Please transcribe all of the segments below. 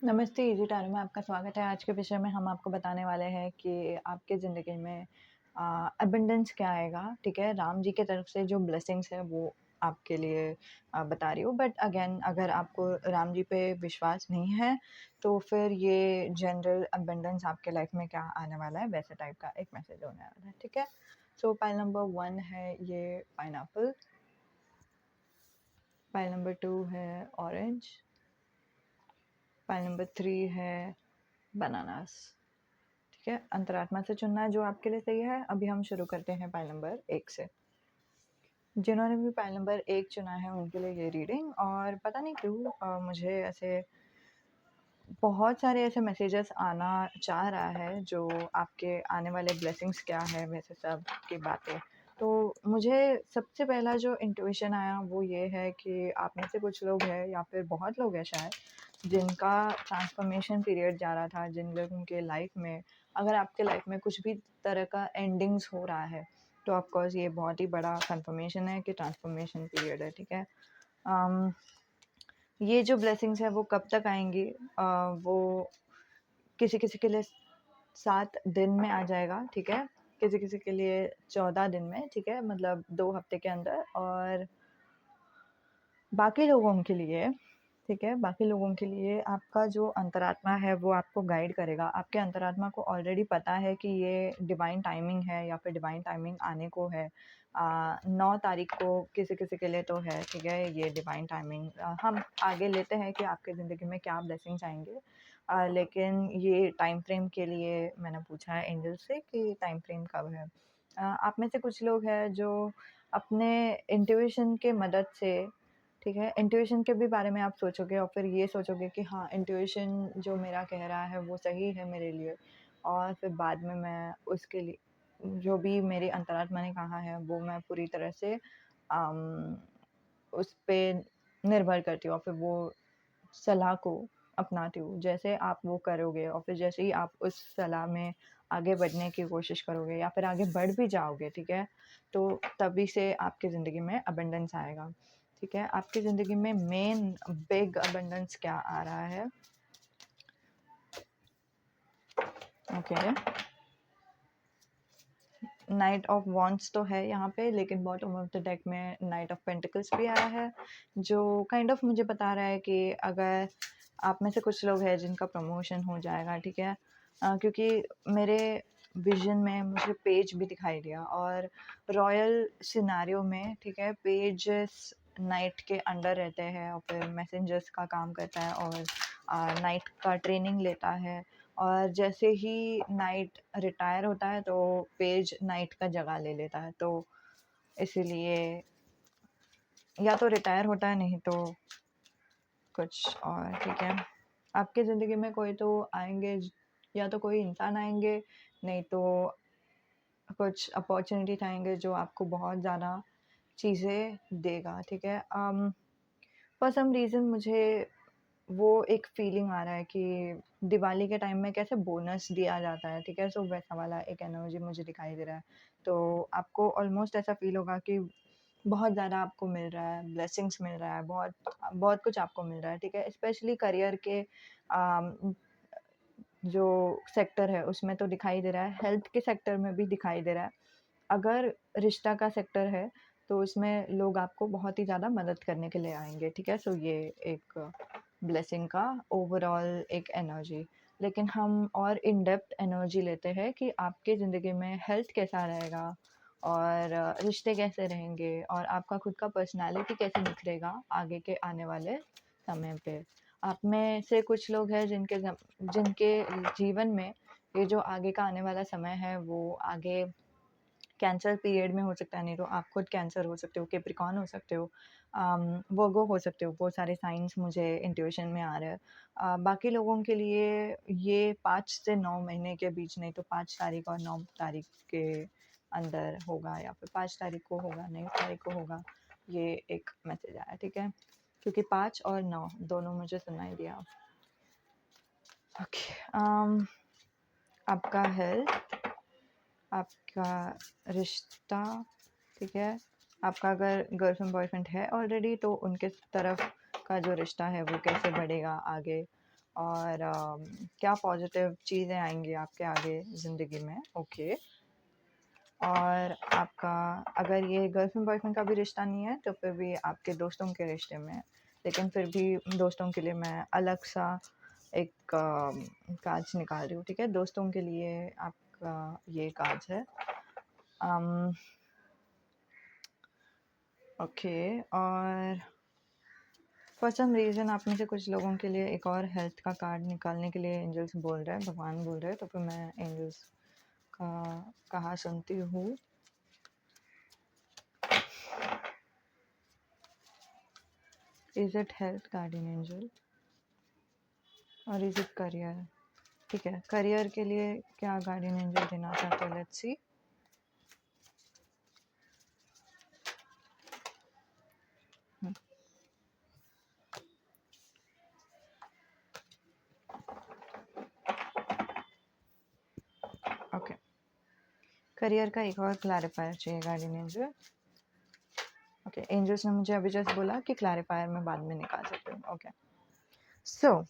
नमस्ते, easy tarot में आपका स्वागत है। आज के विषय में हम आपको बताने वाले हैं कि आपके ज़िंदगी में अबंडेंस क्या आएगा, ठीक है? राम जी की तरफ से जो ब्लेसिंग्स है वो आपके लिए बता रही हूँ। बट अगेन अगर आपको राम जी पे विश्वास नहीं है, तो फिर ये जनरल अबंडेंस आपके लाइफ में क्या आने वाला है, वैसे टाइप का एक मैसेज होने वाला है, ठीक है? सो पाइल नंबर 1 है ये पाइनएप्पल, पाइल नंबर 2 है ऑरेंज, पाइल नंबर 3 है बनानास। ठीक है, अंतरात्मा से चुनना है जो आपके लिए सही है। अभी हम शुरू करते हैं पाइल नंबर 1 से। जिन्होंने भी पाइल नंबर 1 चुना है उनके लिए ये रीडिंग। और पता नहीं क्यों मुझे ऐसे बहुत सारे ऐसे मैसेजेस आना चाह रहा है जो आपके आने वाले ब्लेसिंग्स क्या है, वैसे सब की बातें। तो मुझे सबसे पहला जो इंट्यूशन आया वो ये है कि आप में से कुछ लोग हैं या फिर बहुत लोग हैं शायद, जिनका ट्रांसफॉर्मेशन पीरियड जा रहा था, जिन लोगों के लाइफ में अगर आपके लाइफ में कुछ भी तरह का एंडिंग्स हो रहा है, तो ऑफकोर्स ये बहुत ही बड़ा कंफर्मेशन है कि ट्रांसफॉर्मेशन पीरियड है, ठीक है? अम, ये जो ब्लेसिंग्स है वो कब तक आएंगी? वो किसी किसी के लिए 7 दिन में आ जाएगा, ठीक है? किसी किसी के लिए 14 दिन में, ठीक है? मतलब 2 हफ्ते के अंदर। और बाकी लोगों के लिए, ठीक है, बाकी लोगों के लिए आपका जो अंतरात्मा है वो आपको गाइड करेगा। आपके अंतरात्मा को ऑलरेडी पता है कि ये डिवाइन टाइमिंग है या फिर डिवाइन टाइमिंग आने को है। 9 तारीख को किसी किसी के लिए तो है, ठीक है, ये डिवाइन टाइमिंग। हम आगे लेते हैं कि आपके ज़िंदगी में क्या ब्लेसिंग्स आएंगे। लेकिन ये टाइम फ्रेम के लिए मैंने पूछा है एंजल से कि टाइम फ्रेम कब है। आप में से कुछ लोग हैं जो अपने इंट्यूशन के मदद से, ठीक है, इंट्यूशन के भी बारे में आप सोचोगे और फिर ये सोचोगे कि हाँ, इंट्यूशन जो मेरा कह रहा है वो सही है मेरे लिए। और फिर बाद में मैं उसके लिए जो भी मेरी अंतरात्मा ने कहा है वो मैं पूरी तरह से अम, उस पे निर्भर करती हूँ और फिर वो सलाह को अपनाती हूँ। जैसे आप वो करोगे और फिर जैसे ही आप उस सलाह में आगे बढ़ने की कोशिश करोगे या फिर आगे बढ़ भी जाओगे, ठीक है, तो तभी से आपकी ज़िंदगी में अबंडेंस आएगा, ठीक है? आपकी ज़िंदगी में मेन बिग अबंडेंस क्या आ रहा है? ओके, नाइट ऑफ वॉन्ड्स तो है यहाँ पे, लेकिन बॉटम ऑफ द डेक में नाइट ऑफ पेंटिकल्स भी आया है, जो काइंड ऑफ मुझे बता रहा है कि अगर आप में से कुछ लोग हैं जिनका प्रमोशन हो जाएगा, ठीक है? क्योंकि मेरे विजन में मुझे पेज भी दिखाई दिया और रॉयल सिनारियो में, ठीक है, पेजेस नाइट के अंडर रहते हैं और फिर मैसेंजर्स का काम करता है और नाइट का ट्रेनिंग लेता है। और जैसे ही नाइट रिटायर होता है तो पेज नाइट का जगह ले लेता है, तो इसीलिए या तो रिटायर होता है, नहीं तो कुछ और, ठीक है? आपके ज़िंदगी में कोई तो आएंगे, या तो कोई इंसान आएंगे, नहीं तो कुछ अपॉर्चुनिटीज आएंगे जो आपको बहुत ज़्यादा चीज़ें देगा, ठीक है? फॉर सम रीज़न मुझे वो एक फीलिंग आ रहा है कि दिवाली के टाइम में कैसे बोनस दिया जाता है, ठीक है? सो वैसा वाला एक एनर्जी मुझे दिखाई दे रहा है। तो आपको ऑलमोस्ट ऐसा फ़ील होगा कि बहुत ज़्यादा आपको मिल रहा है, ब्लेसिंग्स मिल रहा है, बहुत बहुत कुछ आपको मिल रहा है, ठीक है? स्पेशली करियर के जो सेक्टर है उसमें तो दिखाई दे रहा है, हेल्थ के सेक्टर में भी दिखाई दे रहा है। अगर रिश्ता का सेक्टर है तो उसमें लोग आपको बहुत ही ज़्यादा मदद करने के लिए आएँगे, ठीक है? सो ये एक ब्लेसिंग का ओवरऑल एक एनर्जी। लेकिन हम और इन डेप्थ एनर्जी लेते हैं कि आपके ज़िंदगी में हेल्थ कैसा रहेगा और रिश्ते कैसे रहेंगे और आपका खुद का पर्सनैलिटी कैसे निखरेगा आगे के आने वाले समय पे। आप में से कुछ लोग हैं जिनके जीवन में ये जो आगे का आने वाला समय है वो आगे कैंसर पीरियड में हो सकता है, नहीं तो आप खुद कैंसर हो सकते हो, कैप्रिकॉर्न हो सकते हो, वर्गो हो सकते हो। बहुत सारे साइंस मुझे इंट्यूशन में आ रहे हैं। बाकी लोगों के लिए ये 5 से 9 महीने के बीच, नहीं तो 5 तारीख और 9 तारीख के अंदर होगा या फिर 5 तारीख को होगा, 9 तारीख को होगा। ये एक मैसेज आया, ठीक है? क्योंकि 5 और 9 दोनों मुझे सुनाई दिया। ओके, आपका हेल्थ, आपका रिश्ता, ठीक है? आपका अगर गर्लफ्रेंड बॉयफ्रेंड है ऑलरेडी तो उनके तरफ का जो रिश्ता है वो कैसे बढ़ेगा आगे। और क्या पॉजिटिव चीज़ें आएंगी आपके आगे ज़िंदगी में। ओके। और आपका अगर ये गर्लफ्रेंड बॉयफ्रेंड का भी रिश्ता नहीं है तो फिर भी आपके दोस्तों के रिश्ते में, लेकिन फिर भी दोस्तों के लिए मैं अलग सा एक कार्ड्स निकाल रही हूँ, ठीक है। दोस्तों के लिए आपका ये कार्ड्स है। ओके। और फॉर सम रीज़न आप में से कुछ लोगों के लिए एक और हेल्थ का कार्ड निकालने के लिए एंजल्स बोल रहे हैं, भगवान बोल रहे हैं, तो फिर मैं एंजल्स का कहा सुनती हूँ। Is it health guardian angel और इज इट करियर? ठीक है, करियर के लिए क्या गार्डियन एंजल देना चाहते हैं, लेट्स सी। ओके, करियर का एक और क्लैरिफायर चाहिए गार्डियन एंजल। ओके, एंजल्स ने मुझे अभी जस्ट बोला कि क्लैरिफायर मैं बाद में निकाल सकती हूँ। ओके, सो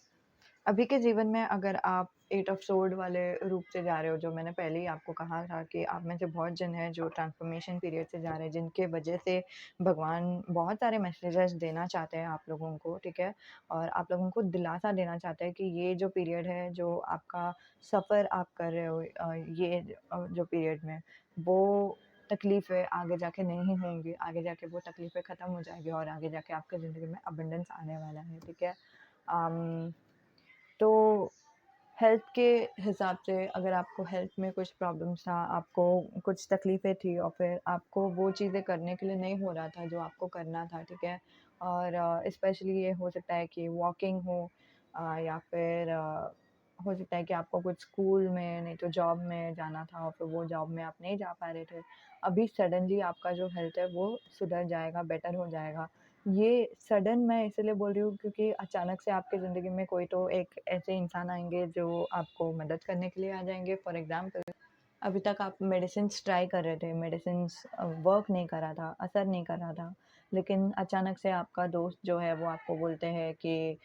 अभी के जीवन में अगर आप 8 ऑफ सोर्ड वाले रूप से जा रहे हो, जो मैंने पहले ही आपको कहा था कि आप में से बहुत जन हैं जो ट्रांसफॉर्मेशन पीरियड से जा रहे हैं, जिनके वजह से भगवान बहुत सारे मैसेजेस देना चाहते हैं आप लोगों को, ठीक है। और आप लोगों को दिलासा देना चाहते हैं कि ये जो पीरियड है, जो आपका सफ़र आप कर रहे हो, ये जो पीरियड में, वो तकलीफ़ें आगे जाके नहीं होंगी, आगे जाके वो तकलीफ़ें ख़त्म हो जाएगी और आगे जाके आपकी ज़िंदगी में अबंडेंस आने वाला है, ठीक है। तो हेल्थ के हिसाब से अगर आपको हेल्थ में कुछ प्रॉब्लम्स था, आपको कुछ तकलीफ़ें थी और फिर आपको वो चीज़ें करने के लिए नहीं हो रहा था जो आपको करना था, ठीक है। और स्पेशली ये हो सकता है कि वॉकिंग हो, या फिर हो सकता है कि आपको कुछ स्कूल में नहीं तो जॉब में जाना था और फिर वो जॉब में आप नहीं जा पा रहे थे। अभी सडनली आपका जो हेल्थ है वो सुधर जाएगा, बेटर हो जाएगा। ये सडन मैं इसलिए बोल रही हूँ क्योंकि अचानक से आपकी ज़िंदगी में कोई तो एक ऐसे इंसान आएँगे जो आपको मदद करने के लिए आ जाएँगे। फॉर एग्ज़ाम्पल, अभी तक आप मेडिसिन्स ट्राई कर रहे थे, मेडिसिन्स वर्क नहीं कर रहा था, असर नहीं कर रहा था, लेकिन अचानक से आपका दोस्त जो है वो आपको बोलते हैं कि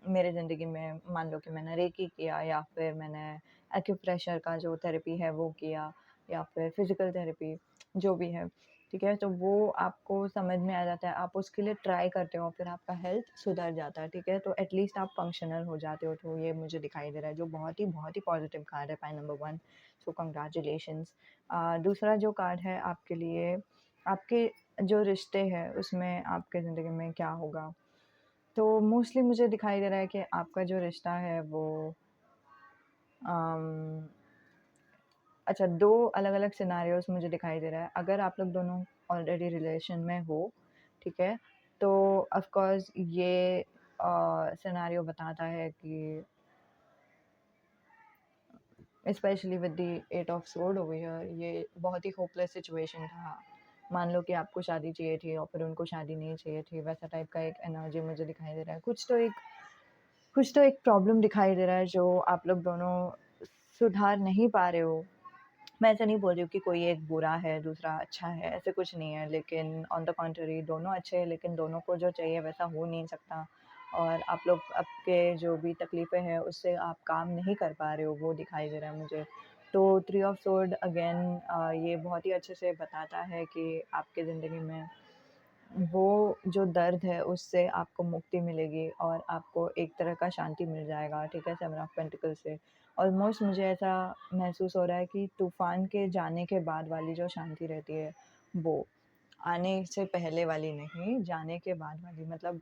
मेरे ज़िंदगी में मान लो कि मैंने रेकी किया या फिर मैंने एक्यूप्रेशर का जो थेरेपी है वो किया या फिर फिज़िकल थेरेपी, जो भी है, ठीक है। तो वो आपको समझ में आ जाता है, आप उसके लिए ट्राई करते हो, फिर आपका हेल्थ सुधर जाता है, ठीक है। तो एटलीस्ट आप फंक्शनल हो जाते हो, तो ये मुझे दिखाई दे रहा है, जो बहुत ही पॉजिटिव कार्ड है, पाई नंबर 1। सो कंग्रेचुलेशंस। दूसरा जो कार्ड है आपके लिए, आपके जो रिश्ते हैं उसमें आपके ज़िंदगी में क्या होगा? तो मोस्टली मुझे दिखाई दे रहा है कि आपका जो रिश्ता है वो अम, अच्छा, 2 अलग-अलग सिनेरियोज़ मुझे दिखाई दे रहा है। अगर आप लोग दोनों ऑलरेडी रिलेशन में हो, ठीक है? तो ऑफ़ कोर्स ये सिनेरियो बताता है कि specially with the 8 of sword over here, ये बहुत ही होपलेस सिचुएशन था। मान लो कि आपको शादी चाहिए थी और फिर उनको शादी नहीं चाहिए थी, वैसा टाइप का एक एनर्जी मुझे दिखाई दे रहा है। कुछ तो एक प्रॉब्लम दिखाई दे रहा है जो आप लोग दोनों सुधार नहीं पा रहे हो। मैं ऐसा नहीं बोल रही हूँ कि कोई एक बुरा है, दूसरा अच्छा है, ऐसे कुछ नहीं है, लेकिन ऑन द कॉन्ट्ररी दोनों अच्छे हैं, लेकिन दोनों को जो चाहिए वैसा हो नहीं सकता। और आप लोग आपके जो भी तकलीफ़ें हैं, उससे आप काम नहीं कर पा रहे हो, वो दिखाई दे रहा है मुझे। तो 3 ऑफ स्वॉर्ड अगेन ये बहुत ही अच्छे से बताता है कि आपकी ज़िंदगी में वो जो दर्द है उससे आपको मुक्ति मिलेगी और आपको एक तरह का शांति मिल जाएगा, ठीक है, 7 ऑफ पेंटिकल से। ऑलमोस्ट मुझे ऐसा महसूस हो रहा है कि तूफ़ान के जाने के बाद वाली जो शांति रहती है, वो आने से पहले वाली नहीं, जाने के बाद वाली। मतलब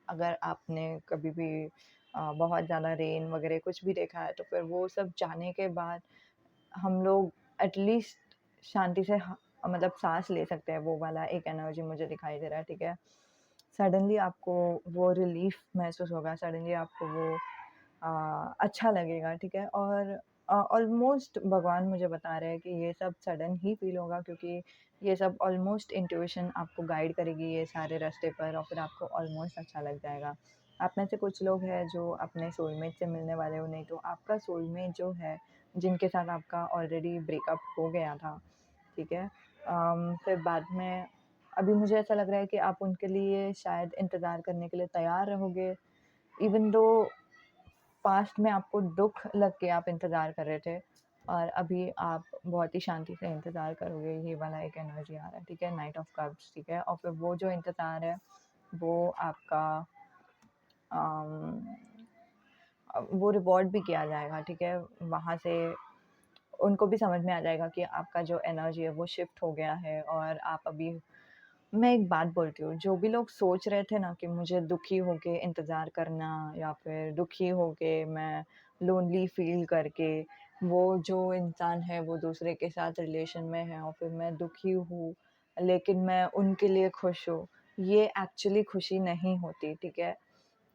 अगर आपने कभी भी बहुत ज़्यादा रेन वगैरह कुछ भी देखा है, तो फिर वो सब जाने के बाद हम लोग एटलीस्ट शांति से मतलब सांस ले सकते हैं, वो वाला एक एनर्जी मुझे दिखाई दे रहा है, ठीक है। सडनली आपको वो रिलीफ महसूस होगा, सडनली आपको वो अच्छा लगेगा, ठीक है। और ऑलमोस्ट भगवान मुझे बता रहे हैं कि ये सब सडन ही फील होगा क्योंकि ये सब ऑलमोस्ट इंट्यूशन आपको गाइड करेगी ये सारे रास्ते पर और फिर आपको ऑलमोस्ट अच्छा लग जाएगा। आप में से कुछ लोग हैं जो अपने सोलमेट से मिलने वाले हो, नहीं तो आपका सोलमेट जो है जिनके साथ आपका ऑलरेडी ब्रेकअप हो गया था, ठीक है। फिर बाद में अभी मुझे ऐसा लग रहा है कि आप उनके लिए शायद इंतज़ार करने के लिए तैयार रहोगे, इवन दो पास्ट में आपको दुःख लग के आप इंतज़ार कर रहे थे और अभी आप बहुत ही शांति से इंतज़ार करोगे, ये वाला एक एनर्जी आ रहा है, ठीक है? नाइट ऑफ कप्स, ठीक है? और फिर वो जो इंतज़ार है, वो आपका अम, वो रिवॉर्ड भी किया जाएगा, ठीक है? वहाँ से उनको भी समझ में आ जाएगा कि आपका जो एनर्जी है वो शिफ्ट हो गया है और आप अभी मैं एक बात बोलती हूँ, जो भी लोग सोच रहे थे ना कि मुझे दुखी होके इंतज़ार करना या फिर दुखी होके मैं लोनली फ़ील करके वो जो इंसान है वो दूसरे के साथ रिलेशन में है और फिर मैं दुखी हूँ, लेकिन मैं उनके लिए खुश हूँ, ये एक्चुअली खुशी नहीं होती, ठीक है?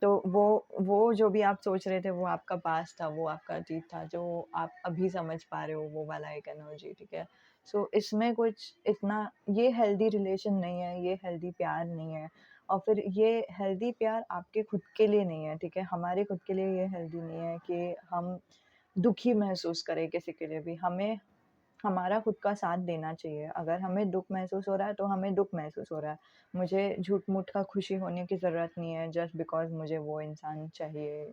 तो वो जो भी आप सोच रहे थे वो आपका पास्ट था, वो आपका अतीत था, जो आप अभी समझ पा रहे हो वो वाला एक एनर्जी, ठीक है? सो इसमें कुछ इतना ये हेल्दी रिलेशन नहीं है, ये हेल्दी प्यार नहीं है और फिर ये हेल्दी प्यार आपके खुद के लिए नहीं है, ठीक है? हमारे खुद के लिए ये हेल्दी नहीं है कि हम दुखी महसूस करें किसी के लिए भी। हमें हमारा खुद का साथ देना चाहिए। अगर हमें दुःख महसूस हो रहा है, तो हमें दुःख महसूस हो रहा है। मुझे झूठ-मूठ का खुशी होने की ज़रूरत नहीं है जस्ट बिकॉज़ मुझे वो इंसान चाहिए।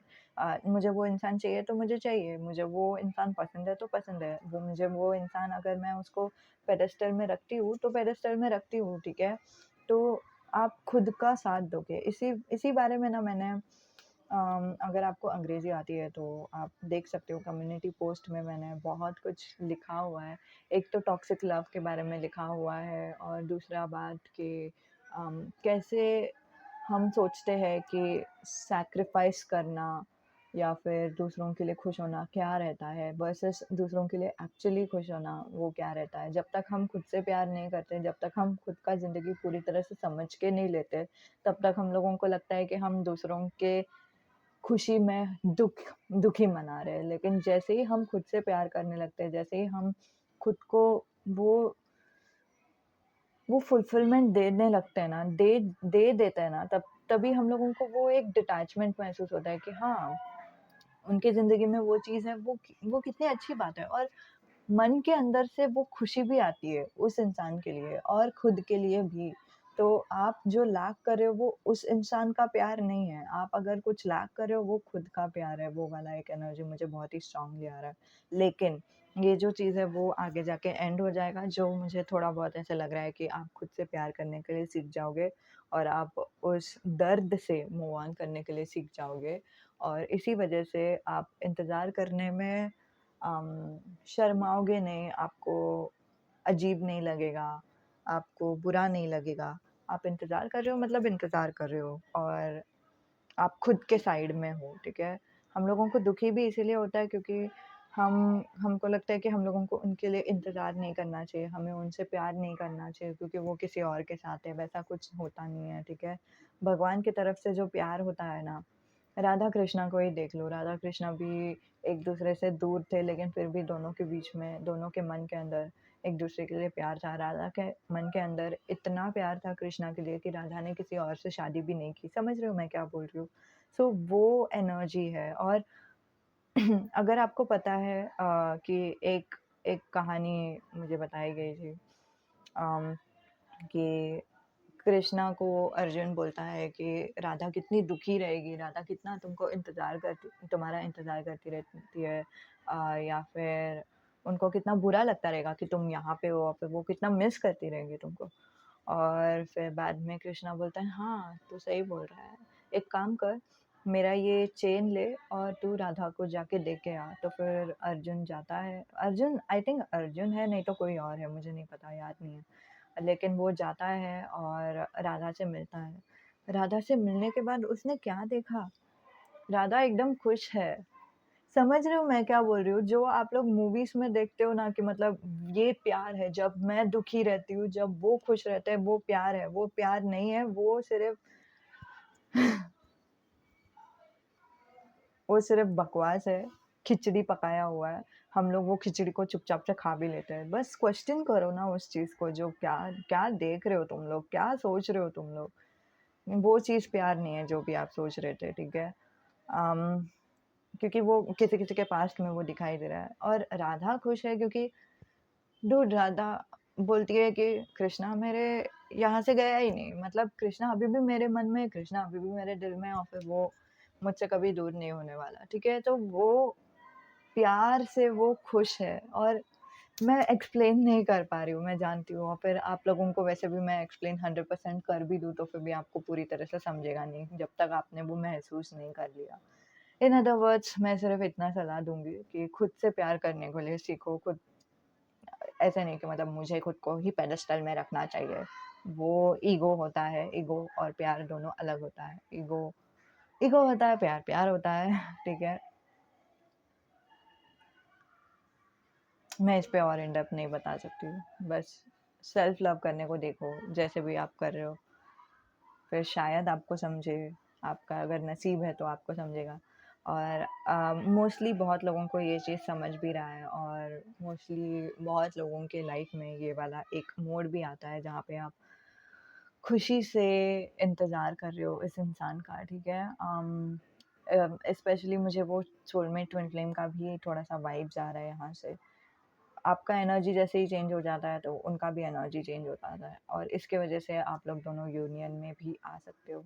मुझे वो इंसान चाहिए तो मुझे चाहिए, मुझे वो इंसान पसंद है तो पसंद है। वो मुझे वो इंसान अगर मैं उसको पेडेस्टल में रखती हूँ, तो पेडेस्टल में रखती हूँ, ठीक है? तो आप खुद का साथ दोगे। इसी इसी बारे में ना मैंने अगर आपको अंग्रेज़ी आती है तो आप देख सकते हो कम्युनिटी पोस्ट में मैंने बहुत कुछ लिखा हुआ है। एक तो टॉक्सिक लव के बारे में लिखा हुआ है और दूसरा बात कि कैसे हम सोचते हैं कि सैक्रिफ़ाइस करना या फिर दूसरों के लिए खुश होना क्या रहता है वर्सेस दूसरों के लिए एक्चुअली खुश होना वो क्या रहता है। जब तक हम खुद से प्यार नहीं करते, जब तक हम खुद का ज़िंदगी पूरी तरह से समझ के नहीं लेते, तब तक हम लोगों को लगता है कि हम दूसरों के खुशी में दुखी मना रहे हैं। लेकिन जैसे ही हम खुद से प्यार करने लगते हैं, जैसे ही हम खुद को वो वो फुलफिलमेंट देने लगते हैं ना, दे देते हैं ना, तभी हम लोगों को वो एक डिटैचमेंट महसूस होता है कि हाँ, उनकी ज़िंदगी में वो चीज़ है, वो कितनी अच्छी बात है और मन के अंदर से वो खुशी भी आती है उस इंसान के लिए और खुद के लिए भी। तो आप जो लैक कर रहे हो वो उस इंसान का प्यार नहीं है। आप अगर कुछ लैक कर रहे हो वो खुद का प्यार है, वो वाला एक एनर्जी मुझे बहुत ही स्ट्रॉन्गली आ रहा है। लेकिन ये जो चीज़ है वो आगे जाके एंड हो जाएगा, जो मुझे थोड़ा बहुत ऐसा लग रहा है कि आप खुद से प्यार करने के लिए सीख जाओगे और आप उस दर्द से मूव ऑन करने के लिए सीख जाओगे और इसी वजह से आप इंतज़ार करने में शर्माओगे नहीं, आपको अजीब नहीं लगेगा, आपको बुरा नहीं लगेगा। आप इंतज़ार कर रहे हो मतलब इंतज़ार कर रहे हो और आप खुद के साइड में हो, ठीक है? हम लोगों को दुखी भी इसीलिए होता है क्योंकि हमको लगता है कि हम लोगों को उनके लिए इंतज़ार नहीं करना चाहिए, हमें उनसे प्यार नहीं करना चाहिए क्योंकि वो किसी और के साथ है, वैसा कुछ होता नहीं है, ठीक है? भगवान की तरफ से जो प्यार होता है ना, राधा कृष्णा को ही देख लो, राधा कृष्णा भी एक-दूसरे से दूर थे लेकिन फिर भी दोनों के बीच में, दोनों के मन के अंदर एक-दूसरे के लिए प्यार था। राधा के मन के अंदर इतना प्यार था कृष्णा के लिए कि राधा ने किसी और से शादी भी नहीं की। समझ रहे हो मैं क्या बोल रही हूँ? सो वो एनर्जी है और अगर आपको पता है कि एक एक कहानी मुझे बताई गई थी अम, कि कृष्णा को अर्जुन बोलता है कि राधा कितनी दुखी रहेगी, राधा कितना तुम्हारा इंतज़ार करती रहती है या फिर उनको कितना बुरा लगता रहेगा कि तुम यहाँ पे हो और फिर वो कितना मिस करती रहेंगी तुमको। और फिर बाद में कृष्णा बोलता है, "हाँ, तू सही बोल रहा है। एक काम कर, मेरा ये चेन ले और तू राधा को जाके दे के आ।" तो फिर अर्जुन जाता है अर्जुन आई थिंक अर्जुन है, नहीं तो कोई और है, मुझे नहीं पता, याद नहीं है। लेकिन वो जाता है और राधा से मिलता है। राधा से मिलने के बाद उसने क्या देखा, राधा एकदम खुश है। समझ रहे हो मैं क्या बोल रही हूँ? जो आप लोग मूवीज़ में देखते हो ना कि मतलब ये प्यार है, जब मैं दुखी रहती हूँ, जब वो खुश रहते हैं, वो प्यार है। वो प्यार नहीं है, वो सिर्फ़ बकवास है, खिचड़ी पकाया हुआ है। हम लोग वो खिचड़ी को चुपचाप से खा भी लेते हैं। बस क्वेश्चन करो ना उस चीज़ को जो क्या क्या देख रहे हो तुम लोग? क्या सोच रहे हो तुम लोग? वो चीज़ प्यार नहीं है जो भी आप सोच रहे थे, ठीक है? अम, क्योंकि वो किसी-किसी के पास्ट में वो दिखाई दे रहा है और राधा खुश है क्योंकि डूड राधा बोलती है कि कृष्णा मेरे यहाँ से गया ही नहीं, मतलब कृष्णा अभी भी मेरे मन में है, कृष्णा अभी भी मेरे दिल में है और फिर वो मुझसे कभी दूर नहीं होने वाला, ठीक है? तो वो प्यार से वो खुश है और मैं एक्सप्लेन नहीं कर पा रही हूँ, मैं जानती हूँ और फिर आप लोगों को वैसे भी मैं एक्सप्लेन 100% कर भी दूँ, तो फिर भी आपको पूरी तरह से समझेगा नहीं, जब तक आपने वो महसूस नहीं कर लिया। इन अदर वर्ड्स मैं सिर्फ़ इतना सलाह दूँगी कि खुद से प्यार करने के लिए सीखो, खुद ऐसा नहीं कि मतलब मुझे खुद को ही पेडेस्टल में रखना चाहिए। वो ईगो होता है, ईगो और प्यार दोनों अलग होता है। ईगो ईगो होता है, प्यार प्यार होता है, ठीक है? मैं इस पे और इन डेप्थ नहीं बता सकती हूँ। बस सेल्फ लव करने को देखो, जैसे भी आप कर रहे हो, फिर शायद आपको समझे, आपका अगर नसीब है तो आपको समझेगा। और मोस्टली बहुत लोगों को ये चीज़ समझ भी रहा है और मोस्टली बहुत लोगों के लाइफ में ये वाला एक मोड़ भी आता है जहाँ पे आप खुशी से इंतज़ार कर रहे हो इस इंसान का, ठीक है? स्पेशली मुझे वो सोलमेट ट्विन फ्लेम का भी थोड़ा-सा वाइब्स आ रहा है यहाँ से। आपका एनर्जी जैसे ही चेंज हो जाता है तो उनका भी एनर्जी चेंज हो जाता है और इसके वजह से आप लोग दोनों यूनियन में भी आ सकते हो।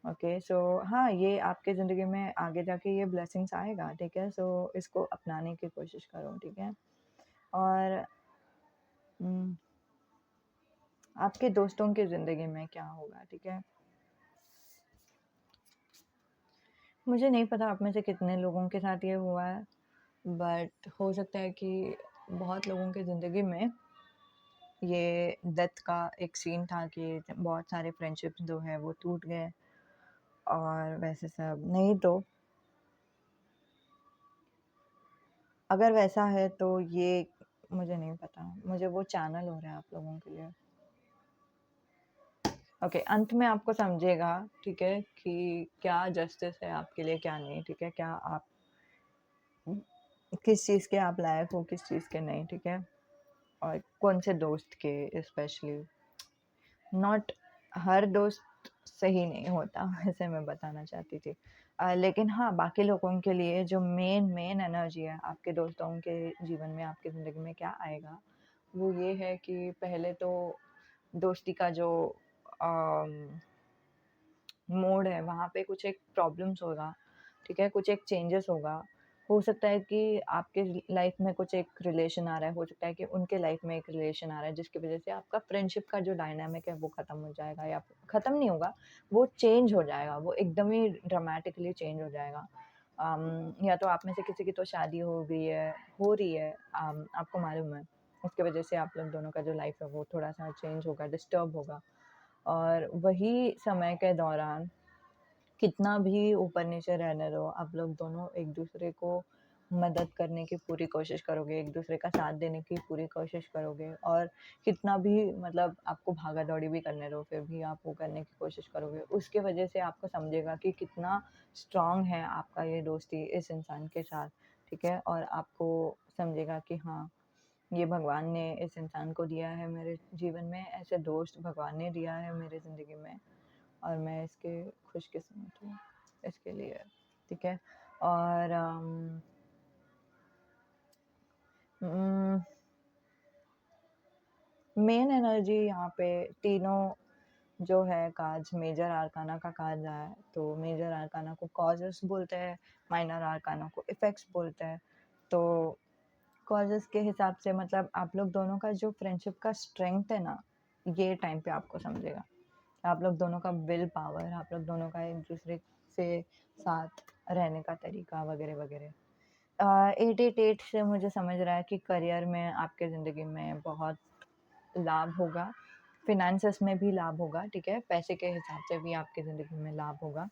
ओके, सो हाँ, ये आपके ज़िंदगी में आगे जाके ये ब्लेसिंग्स आएगा, ठीक है? सो इसको अपनाने की कोशिश करो, ठीक है? और उम, आपके दोस्तों की ज़िंदगी में क्या होगा, ठीक है? मुझे नहीं पता आप में से कितने लोगों के साथ ये हुआ है, बट हो सकता है कि बहुत लोगों की ज़िंदगी में ये डेथ का एक सीन था कि बहुत सारे फ्रेंडशिप्स जो है वो टूट गए और वैसे सब नहीं तो अगर वैसा है तो ये मुझे नहीं पता, मुझे वो चैनल हो रहा है आप लोगों के लिए। ओके, अंत में आपको समझेगा, ठीक है, कि क्या जस्टिस है आपके लिए, क्या नहीं, ठीक है? क्या आप किस चीज़ के आप लायक हो, किस चीज़ के नहीं, ठीक है? और कौन से दोस्त के स्पेशली। नॉट हर दोस्त सही नहीं होता वैसे मैं बताना चाहती थी। लेकिन हाँ, बाकी लोगों के लिए जो मेन एनर्जी है आपके दोस्तों के जीवन में, आपकी ज़िंदगी में क्या आएगा, वो ये है कि पहले तो दोस्ती का जो मोड है वहाँ पे कुछ एक प्रॉब्लम्स होगा, ठीक है? कुछ एक चेंजेस होगा। हो सकता है कि आपके लाइफ में कुछ एक रिलेशन आ रहा है, हो सकता है कि उनके लाइफ में एक रिलेशन आ रहा है जिसकी वज़ह से आपका फ्रेंडशिप का जो डायनामिक है वो ख़त्म हो जाएगा या ख़त्म नहीं होगा, वो चेंज हो जाएगा, वो एकदम ही ड्रामेटिकली चेंज हो जाएगा। या तो आप में से किसी की तो शादी हो गई है, हो रही है, आपको मालूम है। उसकी वज़ह से आप लोग दोनों का जो लाइफ है वो थोड़ा-सा चेंज होगा, डिस्टर्ब होगा। और वही समय के दौरान कितना भी ऊपर-नीचे रहने दो, आप लोग दोनों एक-दूसरे को मदद करने की पूरी कोशिश करोगे, एक-दूसरे का साथ देने की पूरी कोशिश करोगे और कितना भी मतलब आपको भागा-दौड़ी भी करने दो, फिर भी आप वो करने की कोशिश करोगे। उसकी वजह से आपको समझेगा कि कितना स्ट्रॉन्ग है आपका ये दोस्ती इस इंसान के साथ, ठीक है? और आपको समझेगा कि हाँ, ये भगवान ने इस इंसान को दिया है मेरे जीवन में, ऐसे दोस्त भगवान ने दिया है मेरी ज़िंदगी में और मैं इसके खुशकिस्मत हूँ इसके लिए, ठीक है? और मेन एनर्जी यहाँ पे तीनों जो है कार्ड्स मेजर आर्काना का कार्ड है, तो मेजर आर्काना को कॉजेस बोलते हैं, माइनर आर्काना को इफेक्ट्स बोलते हैं। तो कॉजेस के हिसाब से मतलब आप लोग दोनों का जो फ्रेंडशिप का स्ट्रेंथ है ना, ये टाइम पे आपको समझेगा। आप लोग दोनों का विल पावर, आप लोग दोनों का एक दूसरे से साथ रहने का तरीका वगैरह वगैरह। 888 से मुझे समझ रहा है कि करियर में आपके ज़िंदगी में बहुत लाभ होगा, फिनेंसेस में भी लाभ होगा, ठीक है? पैसे के हिसाब से भी आपकी ज़िंदगी में लाभ होगा।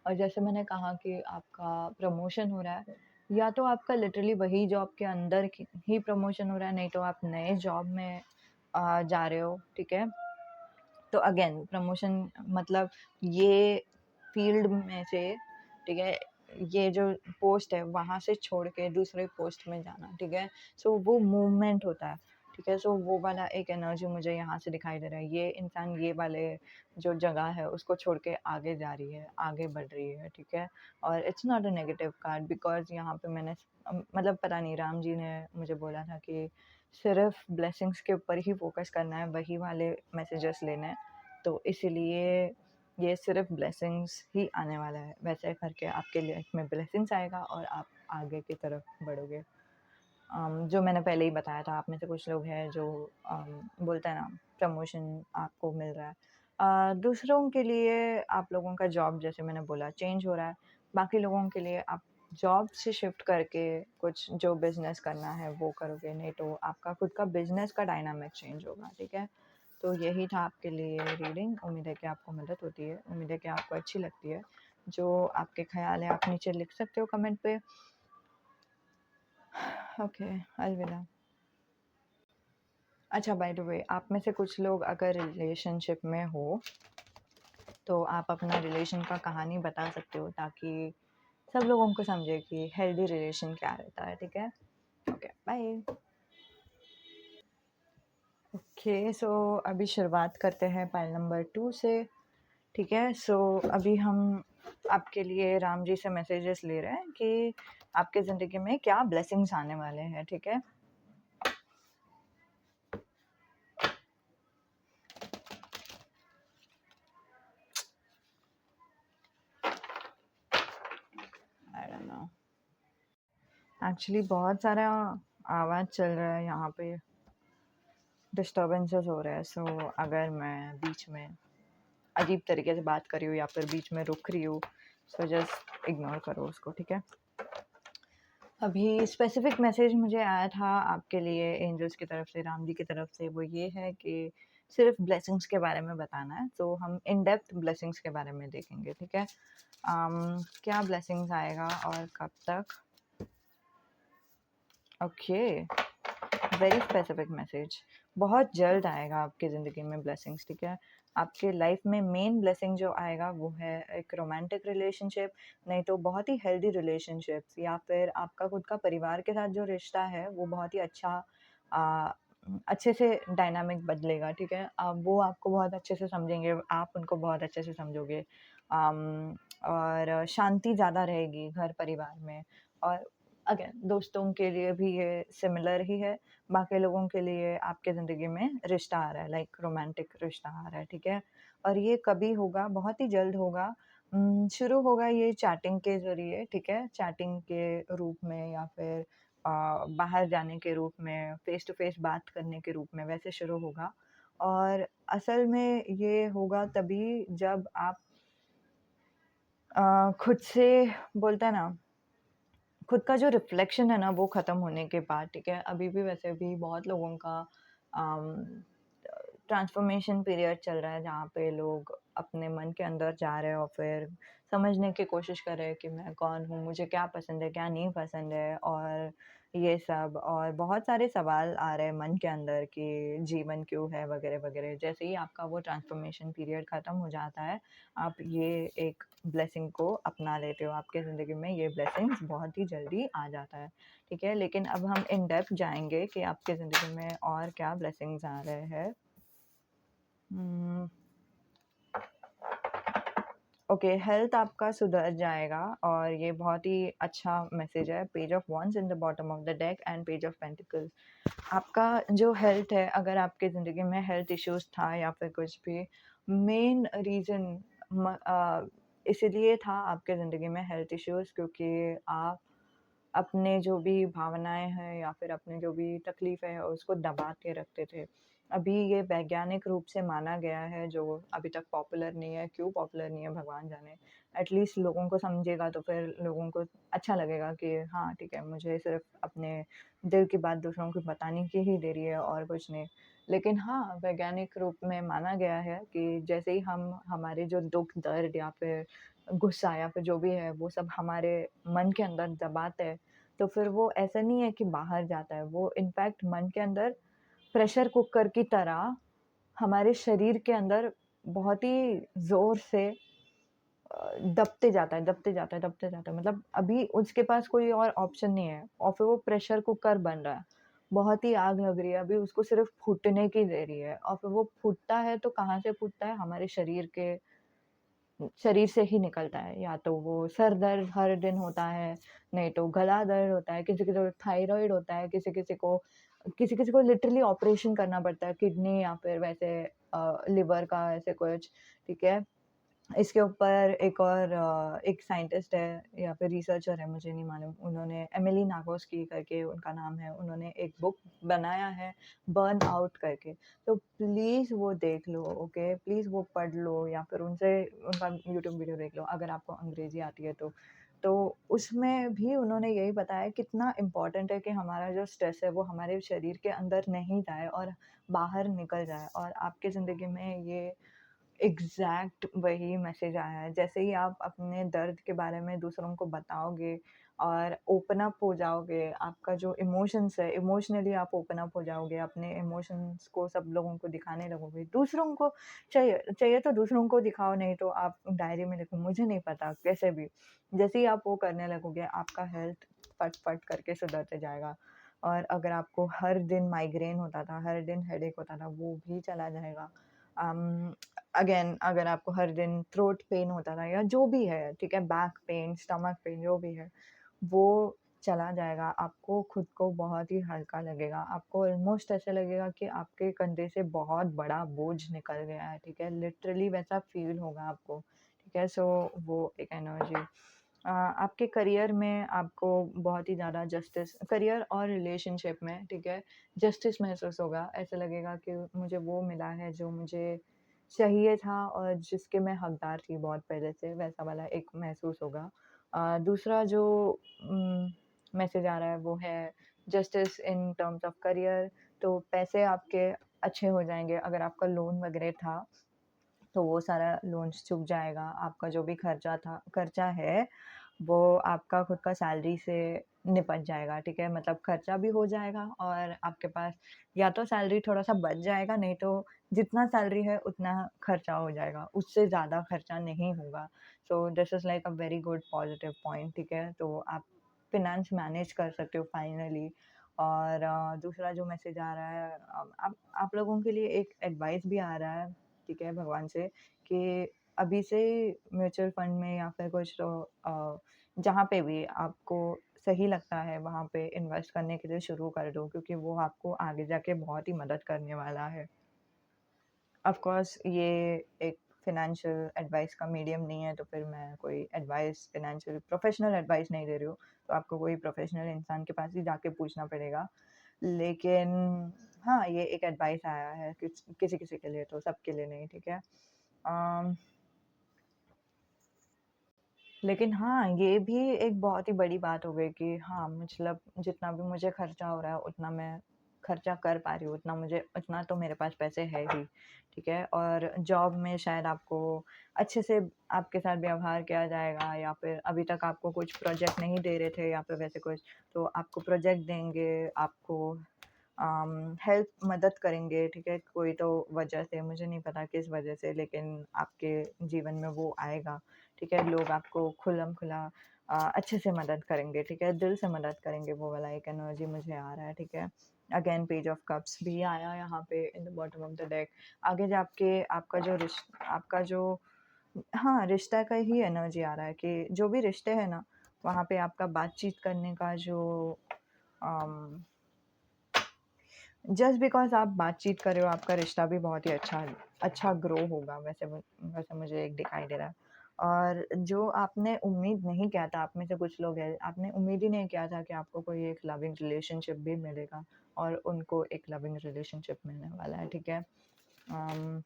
और जैसे मैंने कहा कि आपका प्रमोशन हो रहा है, या तो आपका लिटरली वही जॉब के अंदर ही प्रमोशन हो रहा है, नहीं तो आप नए जॉब में जा रहे हो, ठीक है? तो अगेन प्रमोशन मतलब ये फील्ड में से, ठीक है, ये जो पोस्ट है वहाँ से छोड़ के दूसरे पोस्ट में जाना, ठीक है? सो वो मूवमेंट होता है, ठीक है? सो वो वाला एक एनर्जी मुझे यहाँ से दिखाई दे रहा है। ये इंसान ये वाले जो जगह है उसको छोड़ के आगे जा रही है, आगे बढ़ रही है, ठीक है? और it's not a negative card because यहाँ पे मैंने मतलब पता नहीं, राम जी ने मुझे बोला था कि सिर्फ़ ब्लेसिंग्स के ऊपर ही फ़ोकस करना है, वही वाले मैसेजेस लेने हैं। तो इसीलिए ये सिर्फ ब्लेसिंग्स ही आने वाला है। वैसे करके आपके लाइफ में ब्लेसिंग्स आएगा और आप आगे की तरफ बढ़ोगे। जो मैंने पहले ही बताया था, आप में से कुछ लोग हैं जो बोलते हैं ना, प्रमोशन आपको मिल रहा है। दूसरों के लिए आप लोगों का जॉब, जैसे मैंने बोला, चेंज हो रहा है। बाकी लोगों के लिए आप जॉब से शिफ्ट करके कुछ जो बिज़नेस करना है वो करोगे, नहीं तो आपका खुद का बिज़नेस का डायनामिक चेंज होगा, ठीक है? तो यही था आपके लिए रीडिंग। उम्मीद है कि आपको मदद होती है, उम्मीद है कि आपको अच्छी लगती है। जो आपके ख़्याल हैं आप नीचे लिख सकते हो कमेंट पे। ओके, अलविदा। अच्छा, बाय द वे, आप में से कुछ लोग अगर रिलेशनशिप में हो तो आप अपना रिलेशन का कहानी बता सकते हो, ताकि सब लोगों को समझे कि हेल्दी रिलेशन क्या रहता है, ठीक है? Okay, bye. ओके, सो अभी शुरुआत करते हैं पाइल नंबर 2 से, ठीक है? सो अभी हम आपके लिए राम जी से मैसेजेस ले रहे हैं कि आपके ज़िंदगी में क्या ब्लेसिंग्स आने वाले हैं, ठीक है? आई डोंट नो, एक्चुअली बहुत सारा आवाज़ चल रहा है यहाँ पे, डिस्टर्बेंसेस हो रहे हैं। सो अगर मैं बीच में अजीब तरीके से बात कर रही हूँ या फिर बीच में रुक रही हूँ, सो जस्ट इग्नोर करो उसको, ठीक है? अभी स्पेसिफिक मैसेज मुझे आया था आपके लिए एंजल्स की तरफ से, राम जी की तरफ से। वो ये है कि सिर्फ ब्लेसिंग्स के बारे में बताना है, तो हम इन डेप्थ ब्लेसिंग्स के बारे में देखेंगे, ठीक है? क्या ब्लेसिंग्स आएगा और कब तक? Okay, very specific message. बहुत जल्द आएगा आपकी ज़िंदगी में ब्लेसिंग्स, ठीक है? आपके लाइफ में मेन ब्लेसिंग जो आएगा वो है एक रोमांटिक रिलेशनशिप, नहीं तो बहुत ही हेल्दी रिलेशनशिप्स, या फिर आपका खुद का परिवार के साथ जो रिश्ता है वो बहुत ही अच्छा, आ, अच्छे से डायनामिक बदलेगा, ठीक है? वो आपको बहुत अच्छे से समझेंगे, आप उनको बहुत अच्छे से समझोगे। और शांति ज़्यादा रहेगी घर परिवार में। और अगेन, दोस्तों के लिए भी ये सिमिलर ही है। बाकी लोगों के लिए आपके ज़िंदगी में रिश्ता आ रहा है, लाइक रोमांटिक रिश्ता आ रहा है, ठीक है? और ये कभी होगा? बहुत ही जल्द होगा। शुरू होगा ये चैटिंग के ज़रिए, ठीक है? चैटिंग के रूप में या फिर बाहर जाने के रूप में, फ़ेस टू फ़ेस बात करने के रूप में, वैसे शुरू होगा। और असल में ये होगा तभी जब आप खुद से, बोलते हैं ना, खुद का जो रिफ्लेक्शन है ना वो ख़त्म होने के बाद, ठीक है? अभी भी वैसे भी बहुत लोगों का ट्रांसफॉर्मेशन पीरियड चल रहा है, जहाँ पे लोग अपने मन के अंदर जा रहे हैं और फिर समझने की कोशिश कर रहे हैं कि मैं कौन हूँ, मुझे क्या पसंद है, क्या नहीं पसंद है, और ये सब। और बहुत सारे सवाल आ रहे हैं मन के अंदर कि जीवन क्यों है, वगैरह वगैरह। जैसे ही आपका वो ट्रांसफॉर्मेशन पीरियड ख़त्म हो जाता है, आप ये एक ब्लेसिंग को अपना लेते हो आपके ज़िंदगी में। ये ब्लेसिंग्स बहुत ही जल्दी आ जाता है, ठीक है? लेकिन अब हम इन डेप्थ जाएंगे कि आपके ज़िंदगी में और क्या ब्लेसिंग्स आ रहे हैं। ओके, हेल्थ आपका सुधर जाएगा और ये बहुत ही अच्छा मैसेज है। Page of wands in the bottom of the deck and page of pentacles. आपका जो हेल्थ है, अगर आपके ज़िंदगी में हेल्थ इश्यूज था या फिर कुछ भी, मेन रीज़न इसीलिए था आपके ज़िंदगी में हेल्थ इश्यूज, क्योंकि आप अपने जो भी भावनाएँ हैं या फिर अपने जो भी तकलीफ़ें हैं उसको दबा के रखते थे। अभी ये वैज्ञानिक रूप से माना गया है, जो अभी तक पॉपुलर नहीं है। क्यों पॉपुलर नहीं है भगवान जाने। एटलीस्ट लोगों को समझेगा तो फिर लोगों को अच्छा लगेगा कि हाँ, ठीक है, मुझे सिर्फ़ अपने दिल की बात दूसरों को बताने की ही देरी है और कुछ नहीं। लेकिन हाँ, वैज्ञानिक रूप में माना गया है कि जैसे ही हम हमारे जो दुःख, दर्द या फिर गुस्सा या फिर जो भी है वो सब हमारे मन के अंदर दबाते हैं, तो फिर वो ऐसा नहीं है कि बाहर जाता है, वो इनफैक्ट मन के अंदर प्रेशर कुकर की तरह हमारे शरीर के अंदर बहुत ही ज़ोर से दबते जाता है, दबते जाता है, दबते जाता है। मतलब अभी उसके पास कोई और ऑप्शन नहीं है और फिर वो प्रेशर कुकर बन रहा है। बहुत ही आग लग रही है, अभी उसको सिर्फ़ फूटने की देरी है और फिर वो फूटता है तो कहाँ से फूटता है? हमारे शरीर से ही निकलता है। या तो वो सर दर्द हर दिन होता है, नहीं तो गला दर्द होता है, किसी-किसी को थायरॉइड होता है, किसी-किसी को लिटरली ऑपरेशन करना पड़ता है, किडनी या फिर वैसे लिवर का ऐसे कुछ, ठीक है? इसके ऊपर एक और एक साइंटिस्ट है या फिर रिसर्चर है, मुझे नहीं मालूम, उन्होंने एमिली नागोस्की करके उनका नाम है, उन्होंने एक बुक बनाया है बर्न आउट करके। तो प्लीज़ वो देख लो, ओके? प्लीज़ वो पढ़ लो या फिर उनसे उनका यूट्यूब वीडियो देख लो अगर आपको अंग्रेज़ी आती है तो। तो उसमें भी उन्होंने यही बताया कितना इम्पोर्टेंट है कि हमारा जो स्ट्रेस है वो हमारे शरीर के अंदर नहीं जाए और बाहर निकल जाए, और आपकी ज़िंदगी में ये एग्ज़ैक्ट वही मैसेज आया है। जैसे ही आप अपने दर्द के बारे में दूसरों को बताओगे और ओपन अप हो जाओगे, आपका जो इमोशंस है, इमोशनली आप ओपन अप हो जाओगे, अपने इमोशंस को सब लोगों को दिखाने लगोगे। दूसरों को चाहिए चाहिए तो दूसरों को दिखाओ, नहीं तो आप डायरी में लिखो, मुझे नहीं पता, कैसे भी। जैसे ही आप वो करने लगोगे, आपका हेल्थ फट-फट करके सुधरते जाएगा, और अगर आपको हर दिन माइग्रेन होता था, हर दिन हेडेक होता था, वो भी चला जाएगा। अम अगेन अगर आपको हर दिन थ्रोट पेन होता था या जो भी है, ठीक है, बैक पेन, स्टमक पेन जो भी है, वो चला जाएगा। आपको खुद को बहुत ही हल्का लगेगा। आपको ऑलमोस्ट ऐसा लगेगा कि आपके कंधे से बहुत बड़ा बोझ निकल गया है, ठीक है? लिटरली वैसा फ़ील होगा आपको, ठीक है? सो वो एक एनर्जी। आपके करियर में आपको बहुत ही ज़्यादा जस्टिस, करियर और रिलेशनशिप में, ठीक है, जस्टिस महसूस होगा। ऐसा लगेगा कि मुझे वो मिला है जो मुझे चाहिए था और जिसके मैं हकदार थी बहुत पहले से, वैसा वाला एक महसूस होगा। दूसरा जो मैसेज आ रहा है वो है justice in terms of career. तो पैसे आपके अच्छे हो जाएँगे, अगर आपका लोन वगैरह था तो वो सारा लोन्स चुक जाएगा। आपका जो भी खर्चा है, वो आपका खुद का सैलरी से निपट जाएगा, ठीक है? मतलब खर्चा भी हो जाएगा और आपके पास या तो सैलरी थोड़ा-सा बच जाएगा, नहीं तो जितना सैलरी है उतना खर्चा हो जाएगा, उससे ज़्यादा खर्चा नहीं होगा। So this is like a very good positive point, ठीक है? तो आप फ़िनांस मैनेज कर सकते हो फाइनली। और दूसरा जो मैसेज आ रहा है, आप लोगों के लिए एक एडवाइस भी आ रहा है, ठीक है, भगवान से, कि अभी से म्यूचुअल फंड में या फिर कुछ तो जहाँ पे भी आपको सही लगता है वहाँ पे इन्वेस्ट करने के लिए शुरू कर दो, क्योंकि वो आपको आगे जाके बहुत ही मदद करने वाला है। ऑफ कोर्स ये एक फ़ाइनेंशियल एडवाइस का मीडियम नहीं है, तो फिर मैं कोई एडवाइस, फ़ाइनेंशियल प्रोफ़ेशनल एडवाइस नहीं दे रही हूँ, तो आपको कोई प्रोफ़ेशनल इंसान के पास ही जाके पूछना पड़ेगा। लेकिन हाँ, ये एक एडवाइस आया है किसी-किसी के लिए, तो सबके लिए नहीं, ठीक है? अम लेकिन हाँ, ये भी एक बहुत ही बड़ी बात हो गई कि हाँ, मतलब जितना भी मुझे खर्चा हो रहा है, उतना मैं खर्चा कर पा रही हूँ, उतना तो मेरे पास पैसे है ही, ठीक है? और जॉब में शायद आपको अच्छे से आपके साथ व्यवहार किया जाएगा, या फिर अभी तक आपको कुछ प्रोजेक्ट नहीं दे रहे थे या फिर वैसे कुछ, तो आपको प्रोजेक्ट देंगे, आपको हेल्प मदद करेंगे, ठीक है? कोई तो वजह से, मुझे नहीं पता किस वजह से, लेकिन आपके जीवन में वो आएगा, ठीक है? लोग आपको खुल्लम-खुला अच्छे से मदद करेंगे, ठीक है? दिल से मदद करेंगे, वो वाला एक एनर्जी मुझे आ रहा है, ठीक है? अगेन पेज ऑफ कप्स भी आया यहाँ पे in the bottom of the deck. आगे जाके आपका जो हाँ, रिश्ता का ही एनर्जी आ रहा है कि जो भी रिश्ते हैं ना, वहाँ पे आपका बातचीत करने का जो अम जस्ट बिकॉज़ आप बातचीत कर रहे हो, आपका रिश्ता भी बहुत ही अच्छा ग्रो होगा, वैसे मुझे एक दिखाई दे रहा है। और जो आपने उम्मीद नहीं किया था, आप में से कुछ लोग हैं, आपने उम्मीद ही नहीं किया था कि आपको कोई एक लविंग रिलेशनशिप भी मिलेगा, और उनको एक लविंग रिलेशनशिप मिलने वाला है, ठीक है? अम,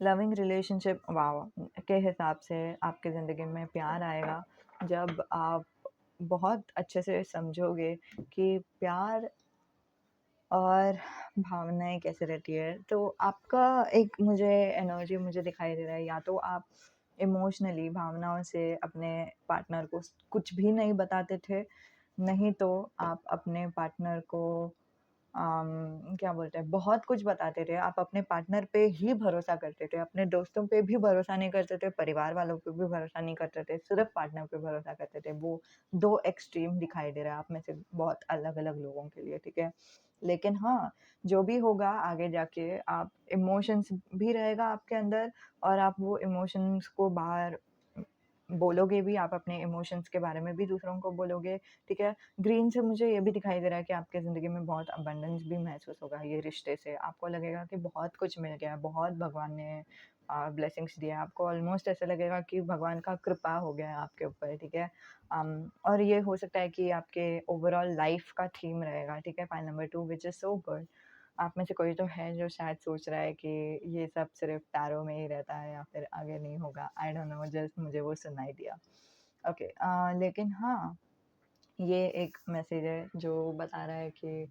लविंग रिलेशनशिप वाओ! के हिसाब से आपकी ज़िंदगी में प्यार आएगा, जब आप बहुत अच्छे से समझोगे कि प्यार और भावनाएँ कैसे रहती है। तो आपका एक एनर्जी मुझे दिखाई दे रहा है, या तो आप इमोशनली भावनाओं से अपने पार्टनर को कुछ भी नहीं बताते थे, नहीं तो आप अपने पार्टनर को क्या बोलते हैं, बहुत कुछ बताते थे। आप अपने पार्टनर पे ही भरोसा करते थे, अपने दोस्तों पे भी भरोसा नहीं करते थे, परिवार वालों पे भी भरोसा नहीं करते थे, सिर्फ़ पार्टनर पे भरोसा करते थे। वो 2 एक्सट्रीम दिखाई दे रहा है आप में से बहुत अलग-अलग लोगों के लिए, ठीक है? लेकिन हाँ, जो भी होगा आगे जाके, आप इमोशंस भी रहेगा आपके अंदर, और आप वो इमोशंस को बाहर बोलोगे भी, आप अपने इमोशंस के बारे में भी दूसरों को बोलोगे, ठीक है? ग्रीन से मुझे ये भी दिखाई दे रहा है कि आपके ज़िंदगी में बहुत अबंडेंस भी महसूस होगा ये रिश्ते से। आपको लगेगा कि बहुत कुछ मिल गया है, बहुत भगवान ने ब्लेसिंग्स दिया है। आपको ऑलमोस्ट ऐसा लगेगा कि भगवान का कृपा हो गया है आपके ऊपर, ठीक है? और ये हो सकता है कि आपके ओवरऑल लाइफ़ का थीम रहेगा, ठीक है? Point number 2 which is so good. आप में से कोई तो है जो शायद सोच रहा है कि ये सब सिर्फ़ टैरो में ही रहता है या फिर आगे नहीं होगा। आई डोंट नो, जस्ट मुझे वो सुनाई दिया। ओके, लेकिन हाँ, ये एक मैसेज है जो बता रहा है कि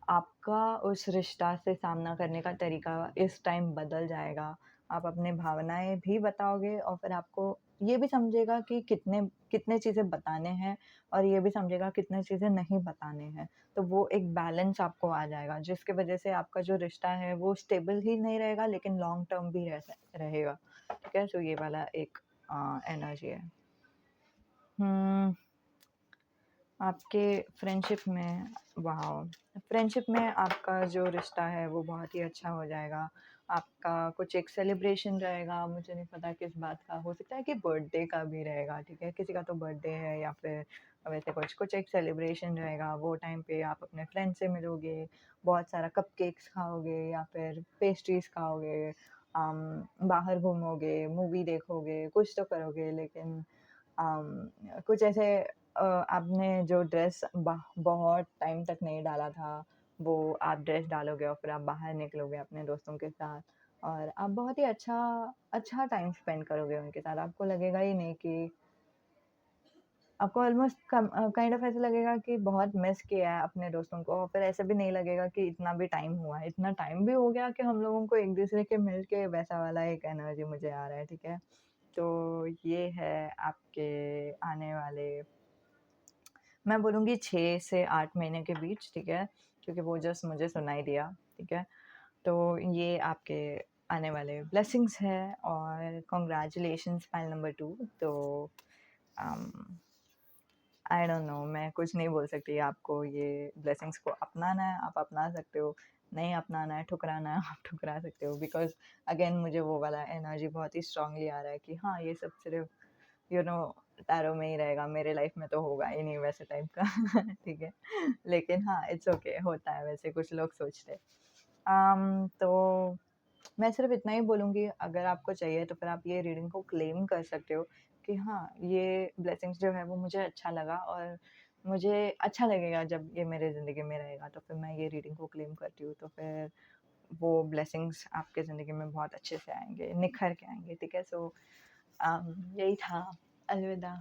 आपका उस रिश्ता से सामना करने का तरीका इस टाइम बदल जाएगा। आप अपने भावनाएँ भी बताओगे और फिर आपको ये भी समझेगा कि कितने कितने चीज़ें बताने हैं और ये भी समझेगा कितने चीज़ें नहीं बताने हैं। तो वो एक बैलेंस आपको आ जाएगा जिसकी वज़ह से आपका जो रिश्ता है वो स्टेबल ही नहीं रहेगा लेकिन लॉन्ग टर्म भी रहेगा। ठीक है? तो ये वाला एक एनर्जी है। हुँ। आपके फ्रेंडशिप में वाओ! फ्रेंडशिप में आपका जो रिश्ता है वो बहुत ही अच्छा हो जाएगा। आपका कुछ एक सेलिब्रेशन रहेगा, मुझे नहीं पता किस बात का, हो सकता है कि बर्थडे का भी रहेगा, ठीक है? किसी का तो बर्थडे है या फिर वैसे कुछ एक सेलिब्रेशन रहेगा, वो टाइम पे आप अपने फ्रेंड से मिलोगे, बहुत सारा कपकेक्स खाओगे या फिर पेस्ट्रीज़ खाओगे, बाहर घूमोगे, मूवी देखोगे, कुछ तो करोगे लेकिन कुछ ऐसे आपने जो ड्रेस बहुत टाइम तक नहीं डाला था, वो आप ड्रेस डालोगे और फिर आप बाहर निकलोगे अपने दोस्तों के साथ और आप बहुत ही अच्छा टाइम स्पेंड करोगे उनके साथ। आपको लगेगा ही नहीं कि आपको ऑलमोस्ट काइंड ऑफ ऐसा लगेगा कि बहुत मिस किया है अपने दोस्तों को और फिर ऐसा भी नहीं लगेगा कि इतना भी टाइम हुआ है। इतना टाइम भी हो गया कि हम लोगों को एक-दूसरे के मिल के वैसा वाला एक एनर्जी मुझे आ रहा है, ठीक है? तो ये है आपके आने वाले, मैं बोलूँगी 6 से 8 महीने के बीच, ठीक है? क्योंकि वो जस्ट मुझे सुनाई दिया, ठीक है? तो ये आपके आने वाले ब्लेसिंग्स हैं और कांग्रेचुलेशंस पाइल नंबर 2। तो अम, आई डोंट नो, मैं कुछ नहीं बोल सकती। आपको ये ब्लेसिंग्स को अपनाना है, आप अपना सकते हो। नहीं अपनाना है, ठुकराना है, आप ठुकरा सकते हो बिकॉज़ अगेन मुझे वो वाला एनर्जी बहुत ही स्ट्रांगली आ रहा है कि हाँ, ये सब सिर्फ़ यू नो टैरो में ही रहेगा, मेरे लाइफ में तो होगा ही नहीं वैसे टाइप का ठीक है। लेकिन हाँ, इट्स ओके, होता है वैसे कुछ लोग सोचते हैं। तो मैं सिर्फ़ इतना ही बोलूँगी, अगर आपको चाहिए तो फिर आप ये रीडिंग को क्लेम कर सकते हो कि हाँ, ये ब्लेसिंग्स जो है वो मुझे अच्छा लगा और मुझे अच्छा लगेगा जब ये मेरे ज़िंदगी में रहेगा, तो फिर मैं ये रीडिंग को क्लेम करती हूँ। तो फिर वो ब्लेसिंग्स आपके ज़िंदगी में बहुत अच्छे से आएँगे, निखर के आएँगे, ठीक है? सो यही था। अलविदा।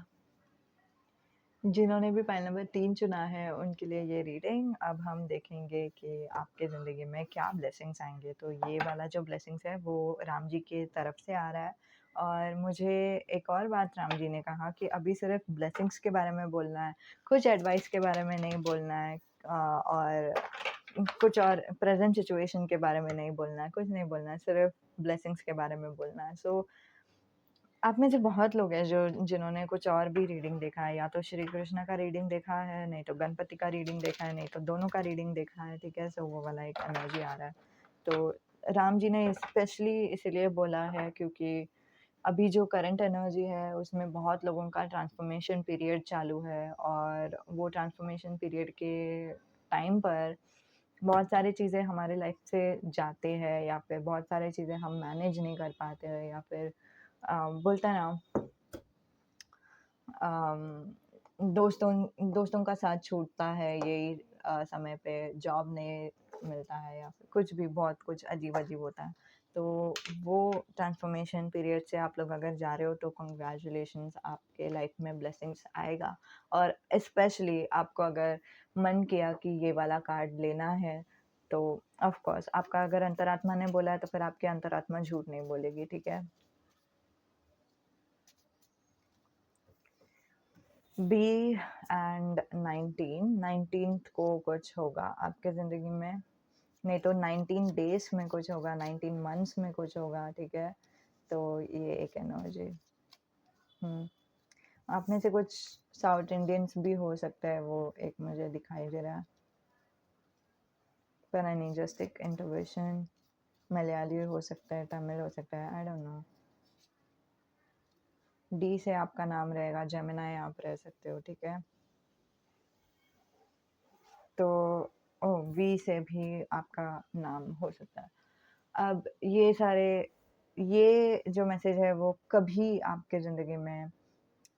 जिन्होंने भी पाइल नंबर 3 चुना है, उनके लिए ये रीडिंग। अब हम देखेंगे कि आपके ज़िंदगी में क्या ब्लेसिंग्स आएँगे। तो ये वाला जो ब्लेसिंग्स है, वो राम जी की तरफ से आ रहा है और मुझे एक और बात राम जी ने कहा कि अभी सिर्फ़ ब्लेसिंग्स के बारे में बोलना है, कुछ एडवाइस के बारे में नहीं बोलना है और कुछ और प्रेज़ेंट सिचुएशन के बारे में नहीं बोलना है, कुछ नहीं बोलना है, सिर्फ़ ब्लेसिंग्स के बारे में बोलना है। सो आप में से बहुत लोग हैं जो जिन्होंने कुछ और भी रीडिंग देखा है, या तो श्री कृष्ण का रीडिंग देखा है, नहीं तो गणपति का रीडिंग देखा है, नहीं तो दोनों का रीडिंग देखा है, ठीक है? सो वो वाला एक एनर्जी आ रहा है। तो राम जी ने स्पेशली इसीलिए बोला है क्योंकि अभी जो करंट एनर्जी है उसमें बहुत लोगों का ट्रांसफॉर्मेशन पीरियड चालू है और वो ट्रांसफॉर्मेशन पीरियड के टाइम पर बहुत सारी चीज़ें हमारे लाइफ से जाते हैं या फिर बहुत सारी चीज़ें हम मैनेज नहीं कर पाते हैं या फिर बोलते हैं ना, अम, दोस्तों दोस्तों का साथ छूटता है यही समय पे, जॉब नहीं मिलता है या फिर कुछ भी बहुत कुछ अजीब-अजीब होता है। तो वो ट्रांसफॉर्मेशन पीरियड से आप लोग अगर जा रहे हो तो कांग्रेचुलेशंस, आपके लाइफ में ब्लेसिंग्स आएगा और स्पेशली आपको अगर मन किया कि ये वाला कार्ड लेना है, तो ऑफ कोर्स आपका अगर अंतरात्मा ने बोला है तो फिर आपकी अंतरात्मा झूठ नहीं बोलेगी, ठीक है? बी एंड 19th को कुछ होगा आपके ज़िंदगी में, नहीं तो 19 डेज़ में कुछ होगा, 19 मंथ्स में कुछ होगा, ठीक है? तो ये एक एनर्जी। हुँ। आप में से कुछ साउथ इंडियंस भी हो सकता है, वो एक मुझे दिखाई दे रहा है। पर आई नीड जस्ट एक इंट्यूशन। मलयाली हो सकता है, तमिल हो सकता है, आई डोंट नो। डी से आपका नाम रहेगा जेमिनाई, आप रह सकते हो, ठीक है। तो वी से भी आपका नाम हो सकता है। अब ये जो मैसेज है वो कभी आपके ज़िंदगी में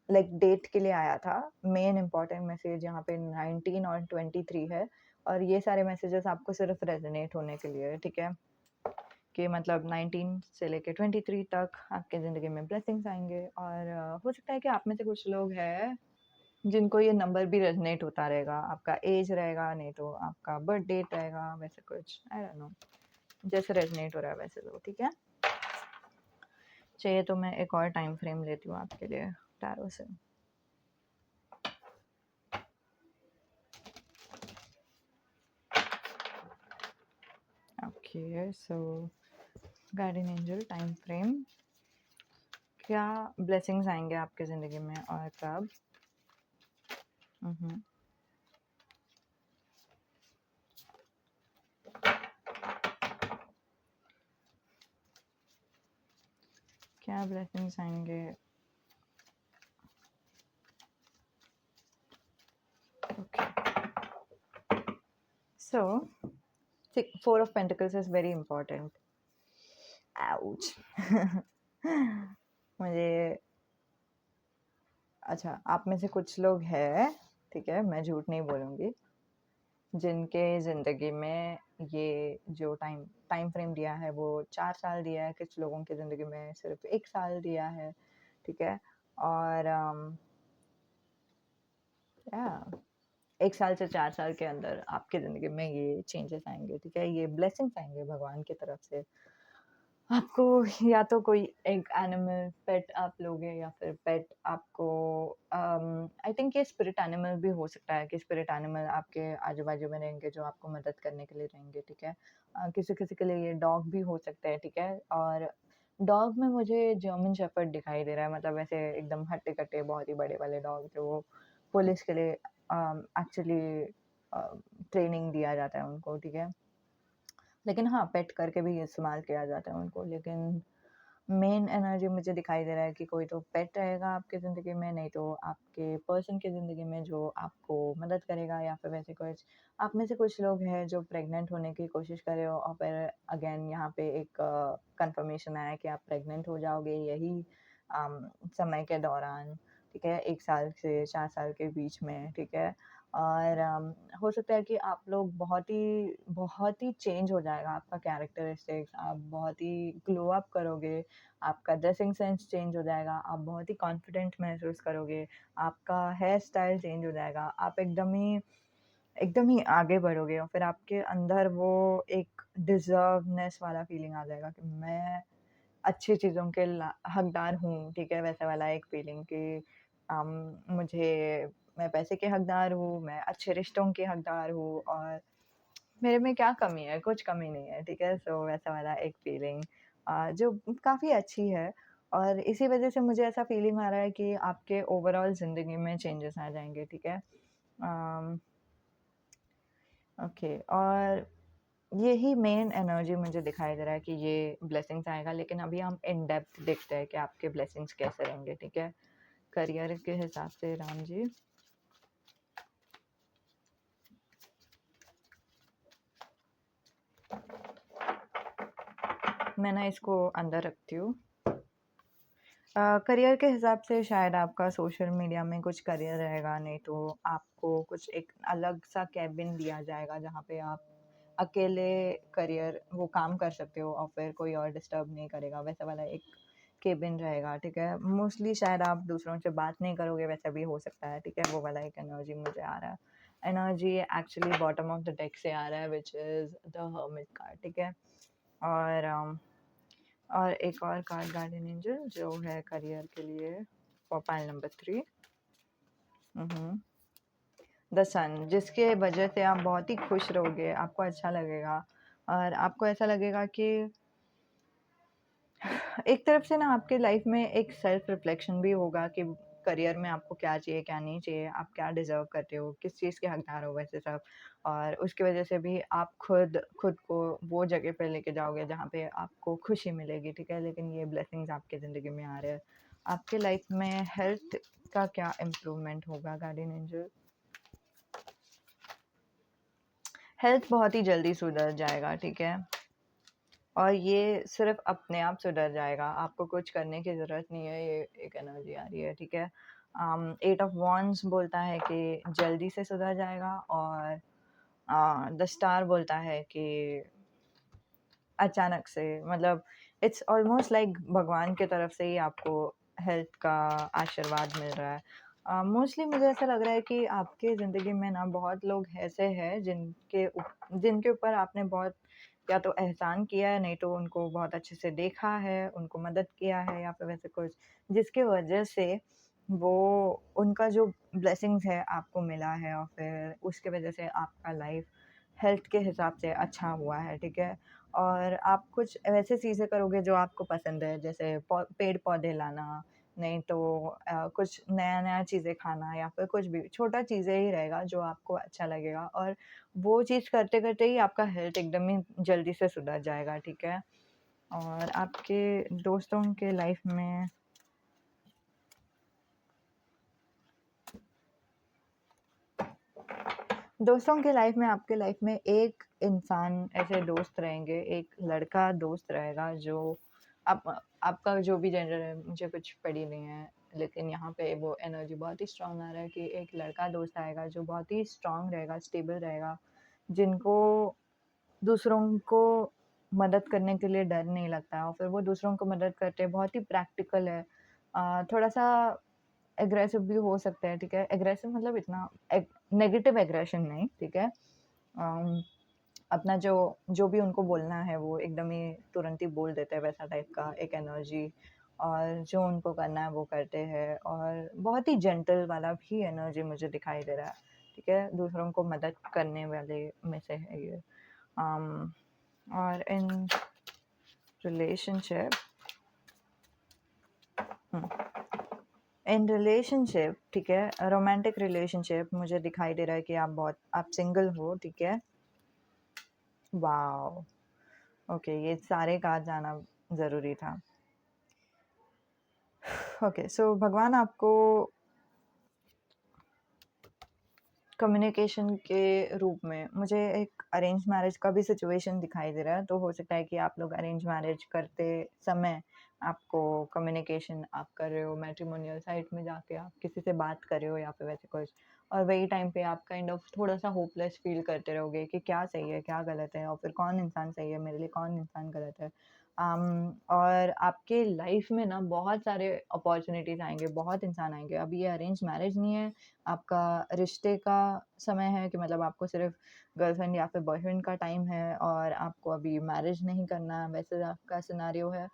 लाइक डेट के लिए आया था। मेन इम्पोर्टेंट मैसेज यहाँ पे 19 और 23 है, और ये सारे मैसेजेस आपको सिर्फ रेजोनेट होने के लिए है, ठीक है। कि मतलब 19 से लेके 23 तक आपके ज़िंदगी में ब्लेसिंग्स आएंगे, और हो सकता है कि आप में से कुछ लोग हैं जिनको ये नंबर भी रेजोनेट होता रहेगा। आपका एज रहेगा, नहीं तो आपका बर्थ डेट रहेगा, वैसे कुछ आई डोंट नो, जैसे रेजोनेट हो रहा है वैसे लो, ठीक है। चाहिए तो मैं एक और टाइम फ्रेम लेती हूँ आपके लिए टैरो से। ओके, सो गार्डियन एंजल टाइम फ्रेम, क्या ब्लेसिंग्स आएंगे आपके ज़िंदगी में और कब? क्या ब्लेसिंग्स आएंगे? Okay, so 4 of pentacles is very important. Ouch मुझे, अच्छा, आप में से कुछ लोग हैं, ठीक है, मैं झूठ नहीं बोलूँगी, जिनके ज़िंदगी में ये जो टाइम टाइम फ्रेम दिया है वो 4 साल दिया है, कुछ लोगों की ज़िंदगी में सिर्फ 1 साल दिया है, ठीक है। और या 1 साल से 4 साल के अंदर आपकी ज़िंदगी में ये चेंजेस आएँगे, ठीक है, ये ब्लेसिंग्स आएँगे भगवान की तरफ से। आपको या तो कोई एक एनिमल पेट आप लोगे, या फिर पेट आपको आई थिंक ये स्पिरिट एनिमल भी हो सकता है कि स्पिरिट एनिमल आपके आजू बाजू में रहेंगे जो आपको मदद करने के लिए रहेंगे, ठीक है। किसी किसी के लिए ये डॉग भी हो सकता है, ठीक है। और डॉग में मुझे जर्मन शेफर्ड दिखाई दे रहा है, मतलब ऐसे एकदम हट्टे कट्टे बहुत ही बड़े वाले डॉग जो पुलिस के लिए एक्चुअली ट्रेनिंग दिया जाता है उनको, ठीक है। लेकिन हाँ, पेट करके भी इस्तेमाल किया जाता है उनको, लेकिन मेन एनर्जी मुझे दिखाई दे रहा है कि कोई तो पेट रहेगा आपकी ज़िंदगी में, नहीं तो आपके पर्सन की ज़िंदगी में जो आपको मदद करेगा, या फिर वैसे कुछ आप में से कुछ लोग हैं जो प्रेग्नेंट होने की कोशिश कर रहे हो, और फिर अगेन यहाँ पे एक कंफर्मेशन आया कि आप प्रेग्नेंट हो जाओगे यही समय के दौरान, ठीक है, 1 साल से 4 साल के बीच में, ठीक है। और हो सकता है कि आप लोग बहुत ही चेंज हो जाएगा आपका कैरेक्टरिस्टिक्स, आप बहुत ही ग्लो अप करोगे, आपका ड्रेसिंग सेंस चेंज हो जाएगा, आप बहुत ही कॉन्फिडेंट महसूस करोगे, आपका हेयर स्टाइल चेंज हो जाएगा, आप एकदम ही आगे बढ़ोगे, और फिर आपके अंदर वो एक डिज़र्वनेस वाला फीलिंग आ जाएगा कि मैं अच्छी चीज़ों के हकदार हूँ, ठीक है, वैसा वाला एक फीलिंग कि मुझे मैं पैसे के हकदार हूँ, मैं अच्छे रिश्तों की हकदार हूँ, और मेरे में क्या कमी है? कुछ कमी नहीं है, ठीक है? सो वैसा वाला एक फीलिंग जो काफ़ी अच्छी है, और इसी वज़ह से मुझे ऐसा फीलिंग आ रहा है कि आपके ओवरऑल ज़िंदगी में चेंजेस आ जाएँगे, ठीक है? अम, ओके, और यही मेन एनर्जी मुझे दिखाई दे रहा है कि ये ब्लेसिंग्स आएगा, लेकिन अभी हम इन डेप्थ देखते हैं कि आपके ब्लेसिंग्स कैसे रहेंगे, ठीक है? करियर के हिसाब से राम जी। मैं ना इसको अंदर रखती हूँ। करियर के हिसाब से शायद आपका सोशल मीडिया में कुछ करियर रहेगा, नहीं तो आपको कुछ एक अलग सा केबिन दिया जाएगा जहाँ पे आप अकेले करियर वो काम कर सकते हो, और फिर कोई और डिस्टर्ब नहीं करेगा, वैसा वाला एक केबिन रहेगा, ठीक है। मोस्टली शायद आप दूसरों से बात नहीं करोगे, वैसा भी हो सकता है, ठीक है, वो वाला एक एनर्जी मुझे आ रहा है। Energy actually bottom of the deck से आ रहा है, which is the hermit card, ठीक है। और एक और कार्ड गार्डियन एंजल जो है करियर के लिए फॉर पाइल नंबर 3, द सन, जिसके वजह से आप बहुत ही खुश रहोगे, आपको अच्छा लगेगा, और आपको ऐसा लगेगा कि एक तरफ से ना आपके लाइफ में एक सेल्फ रिफ्लेक्शन भी होगा कि करियर में आपको क्या चाहिए, क्या नहीं चाहिए, आप क्या डिज़र्व करते हो, किस चीज़ के हकदार हो, वैसे सब। और उसकी वजह से भी आप खुद को वो जगह पे लेके जाओगे जहाँ पे आपको खुशी मिलेगी, ठीक है। लेकिन ये ब्लेसिंग्स आपकी ज़िंदगी में आ रहे हैं, आपके लाइफ में हेल्थ का क्या इम्प्रूवमेंट होगा गार्डियन एंजल? हेल्थ बहुत ही जल्दी सुधर जाएगा, ठीक है? और ये सिर्फ अपने आप सुधर जाएगा, आपको कुछ करने की ज़रूरत नहीं है, ये एक एनर्जी आ रही है, ठीक है? 8 ऑफ वॉन्ड्स बोलता है कि जल्दी से सुधर जाएगा, और द स्टार बोलता है कि अचानक से, मतलब इट्स ऑलमोस्ट लाइक भगवान की तरफ से ही आपको हेल्थ का आशीर्वाद मिल रहा है। मोस्टली मुझे ऐसा लग रहा है कि आपके ज़िंदगी में ना बहुत लोग ऐसे हैं जिनके ऊपर आपने बहुत या तो एहसान किया है, नहीं तो उनको बहुत अच्छे से देखा है, उनको मदद किया है, या फिर वैसे कुछ जिसकी वजह से वो उनका जो ब्लेसिंग्स है आपको मिला है, और फिर उसके वजह से आपका लाइफ हेल्थ के हिसाब से अच्छा हुआ है, ठीक है? और आप कुछ वैसे चीज़ें करोगे जो आपको पसंद है, जैसे पेड़-पौधे लाना, नहीं तो कुछ नया-नया चीज़ें खाना, या फिर कुछ भी छोटा चीज़ें ही रहेगा जो आपको अच्छा लगेगा, और वो चीज़ करते-करते ही आपका हेल्थ एकदम ही जल्दी से सुधर जाएगा, ठीक है? और आपके दोस्तों के लाइफ में आपके लाइफ में एक इंसान ऐसे दोस्त रहेंगे, एक लड़का दोस्त रहेगा जो आप आपका जो भी जेंडर है, मुझे कुछ पड़ी नहीं है, लेकिन यहाँ पे वो एनर्जी बहुत ही स्ट्रांग आ रहा है कि एक लड़का दोस्त आएगा जो बहुत ही स्ट्रांग रहेगा, स्टेबल रहेगा, जिनको दूसरों को मदद करने के लिए डर नहीं लगता है, और फिर वो दूसरों को मदद करते हैं, बहुत ही प्रैक्टिकल है। थोड़ा-सा एग्रेसिव भी हो सकता है, ठीक है? एग्रेसिव मतलब इतना नेगेटिव एग्रेशन नहीं, ठीक है? अम, अपना जो जो भी उनको बोलना है वो एकदम ही तुरंत ही बोल देते हैं, वैसा टाइप का एक एनर्जी, और जो उनको करना है वो करते हैं, और बहुत ही जेंटल वाला भी एनर्जी मुझे दिखाई दे रहा है, ठीक है? दूसरों को मदद करने वाले में से है ये। अम, और इन रिलेशनशिप इन रिलेशनशिप, ठीक है, रोमांटिक रिलेशनशिप मुझे दिखाई दे रहा है कि आप सिंगल हो, ठीक है? वाओ! ओके, ये सारे कार्ड्स आना ज़रूरी था। ओके, सो भगवान आपको कम्युनिकेशन के रूप में मुझे एक अरेंज मैरिज का भी सिचुएशन दिखाई दे रहा है, तो हो सकता है कि आप लोग अरेंज मैरिज करते समय आपको कम्युनिकेशन आप कर रहे हो, मैट्रिमोनियल साइट में जाके आप किसी से बात कर रहे हो, या फिर वैसे कुछ, और वही टाइम पे आप काइंड ऑफ थोड़ा-सा होपलेस फ़ील करते रहोगे कि क्या सही है, क्या गलत है, और फिर कौन इंसान सही है मेरे लिए, कौन इंसान गलत है। और आपके लाइफ़ में ना बहुत सारे अपॉर्च्युनिटीज़ आएँगे, बहुत इंसान आएँगे। अब ये अरेंज मैरिज नहीं है, आपका रिश्ते का समय है, कि मतलब आपको सिर्फ गर्लफ्रेंड या फिर बॉयफ्रेंड का टाइम है, और आपको अभी मैरिज नहीं करना, वैसे आपका सिनेरियो है,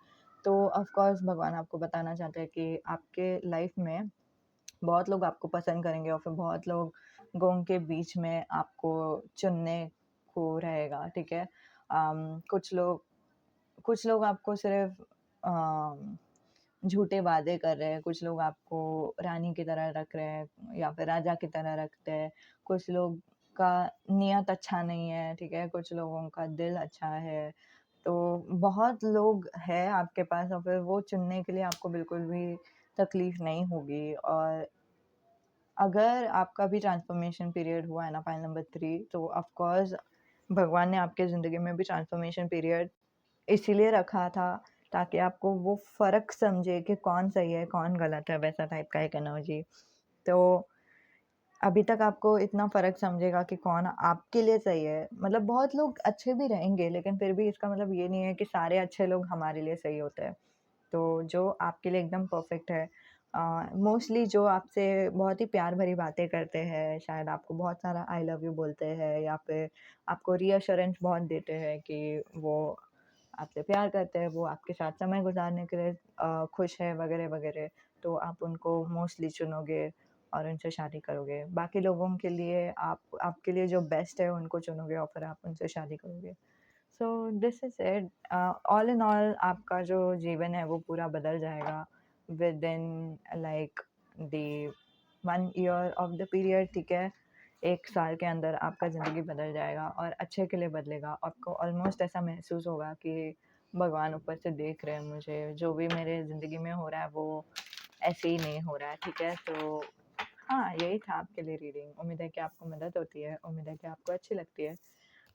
तो ऑफ कोर्स भगवान आपको बताना चाहते हैं कि आपके लाइफ में बहुत लोग आपको पसंद करेंगे, और फिर बहुत लोगों के बीच में आपको चुनने को रहेगा, ठीक है? कुछ लोग आपको सिर्फ झूठे वादे कर रहे हैं, कुछ लोग आपको रानी की तरह रख रहे हैं, या फिर राजा की तरह रखते हैं, कुछ लोग का नियत अच्छा नहीं है, ठीक है? कुछ लोगों का दिल अच्छा है, तो बहुत लोग हैं आपके पास, और फिर वो चुनने के लिए आपको बिल्कुल भी तकलीफ़ नहीं होगी, और अगर आपका भी ट्रांसफ़ॉर्मेशन पीरियड हुआ है ना, पाइल नंबर 3, तो ऑफ़ कोर्स भगवान ने आपके ज़िंदगी में भी ट्रांसफ़ॉर्मेशन पीरियड इसीलिए रखा था, ताकि आपको वो फ़र्क समझे कि कौन सही है, कौन गलत है, वैसा टाइप का एक एनर्जी। तो अभी तक आपको इतना फ़र्क समझेगा कि कौन आपके लिए सही है। मतलब बहुत लोग अच्छे भी रहेंगे, लेकिन फिर भी इसका मतलब ये नहीं है कि सारे अच्छे लोग हमारे लिए सही होते हैं। तो जो आपके लिए एकदम परफ़ेक्ट है, मोस्टली जो आपसे बहुत ही प्यार भरी बातें करते हैं, शायद आपको बहुत सारा आई लव यू बोलते हैं, या फिर आपको रीअश्योरेंस बहुत देते हैं कि वो आपसे प्यार करते हैं, वो आपके साथ समय गुज़ारने के लिए खुश है, वगैरह-वगैरह, तो आप उनको मोस्टली चुनोगे और उनसे शादी करोगे। बाकी लोगों के लिए आपके लिए जो बेस्ट है उनको चुनोगे, और फिर आप उनसे शादी करोगे। So this is it. All in all आपका जो जीवन है वो पूरा बदल जाएगा within like the 1 year of the period, ठीक है? 1 साल के अंदर आपका ज़िंदगी बदल जाएगा, और अच्छे के लिए बदलेगा। आपको ऑलमोस्ट ऐसा महसूस होगा कि भगवान ऊपर से देख रहे हैं मुझे, जो भी मेरे ज़िंदगी में हो रहा है वो ऐसे ही नहीं हो रहा है, ठीक है? तो हाँ, यही था आपके लिए रीडिंग। उम्मीद है कि आपको मदद होती है, उम्मीद है कि आपको अच्छी लगती है।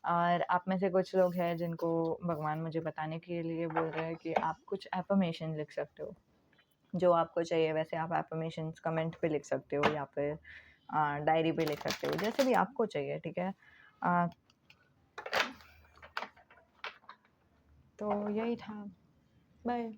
और आप में से कुछ लोग हैं जिनको भगवान मुझे बताने के लिए बोल रहे हैं कि आप कुछ एफ़र्मेशन लिख सकते हो, जो आपको चाहिए। वैसे आप एफ़र्मेशंस कमेंट पे लिख सकते हो या फिर डायरी पे लिख सकते हो, जैसे भी आपको चाहिए, ठीक है? अ, तो यही था। बाय।